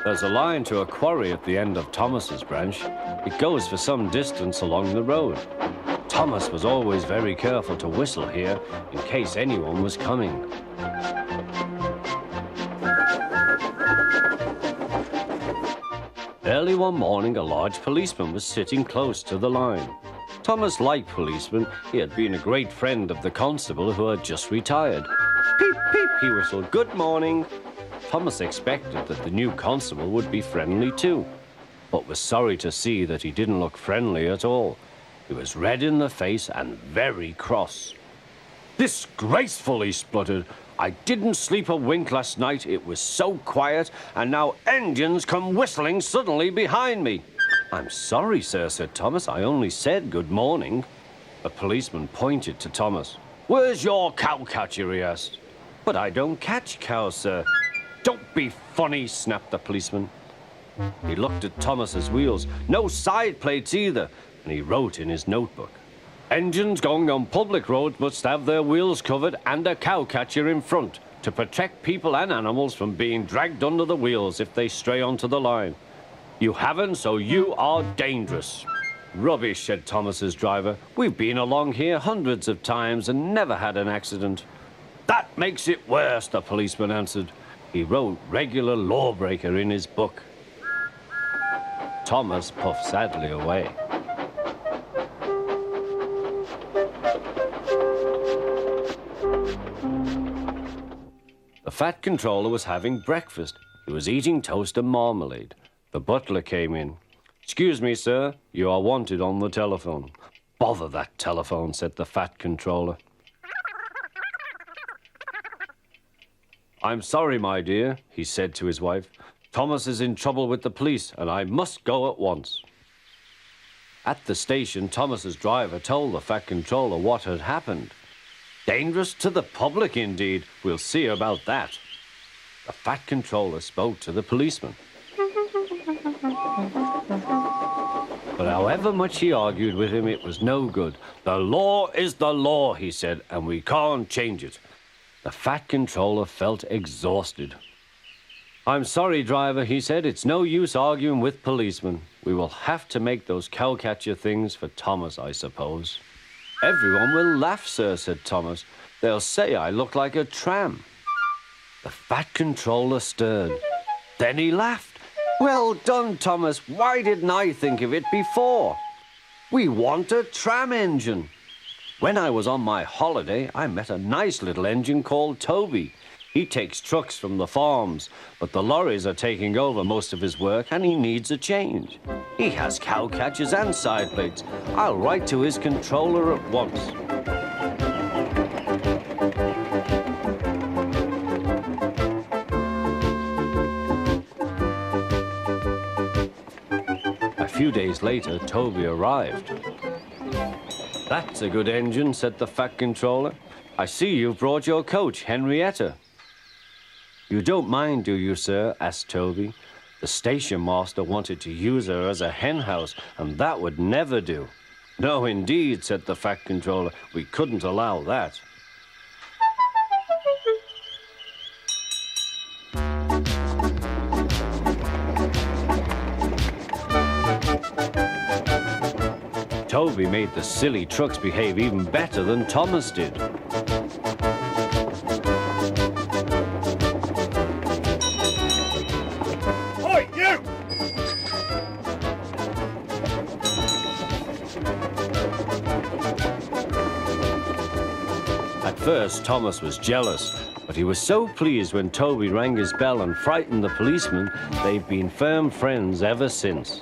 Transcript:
There's a line to a quarry at the end of Thomas's branch. It goes for some distance along the road. Thomas was always very careful to whistle here in case anyone was coming. Early one morning, a large policeman was sitting close to the line. Thomas liked policemen. He had been a great friend of the constable who had just retired. Peep, peep, he whistled, "Good morning." Thomas expected that the new constable would be friendly too, but was sorry to see that he didn't look friendly at all. He was red in the face and very cross. "Disgraceful," he spluttered. "I didn't sleep a wink last night. It was so quiet, and now engines come whistling suddenly behind me." "I'm sorry, sir," said Thomas. "I only said good morning." A policeman pointed to Thomas. "Where's your cowcatcher?" he asked. "But I don't catch cows, sir." "Don't be funny," snapped the policeman. He looked at Thomas's wheels. No side plates either, and he wrote in his notebook, "Engines going on public roads must have their wheels covered and a cowcatcher in front to protect people and animals from being dragged under the wheels if they stray onto the line. You haven't, so you are dangerous." "Rubbish," said Thomas's driver. "We've been along here hundreds of times and never had an accident." "That makes it worse," the policeman answered. He wrote "regular lawbreaker" in his book. Thomas puffed sadly away. The fat controller was having breakfast. He was eating toast and marmalade. The butler came in. "Excuse me, sir, you are wanted on the telephone." "Bother that telephone," said the fat controller. "I'm sorry, my dear," he said to his wife. "Thomas is in trouble with the police, and I must go at once." At the station, Thomas's driver told the fat controller what had happened. Dangerous to the public, indeed. We'll see about that. The fat controller spoke to the policeman. But however much he argued with him, it was no good. "The law is the law," he said, "and we can't change it." The fat controller felt exhausted. "I'm sorry, driver," he said. "It's no use arguing with policemen. We will have to make those cowcatcher things for Thomas, I suppose." "Everyone will laugh, sir," said Thomas. "They'll say I look like a tram." The fat controller stirred. Then he laughed. "Well done, Thomas. Why didn't I think of it before? We want a tram engine. When I was on my holiday, I met a nice little engine called Toby. He takes trucks from the farms, but the lorries are taking over most of his work and he needs a change. He has cowcatchers and side plates. I'll write to his controller at once." A few days later, Toby arrived. "That's a good engine," said the fat controller. "I see you've brought your coach, Henrietta." "You don't mind, do you, sir?" asked Toby. "The station master wanted to use her as a hen house, and that would never do." "No, indeed," said the fat controller. "We couldn't allow that." Toby made the silly trucks behave even better than Thomas did. Oi, you! At first, Thomas was jealous, but he was so pleased when Toby rang his bell and frightened the policeman. They've been firm friends ever since.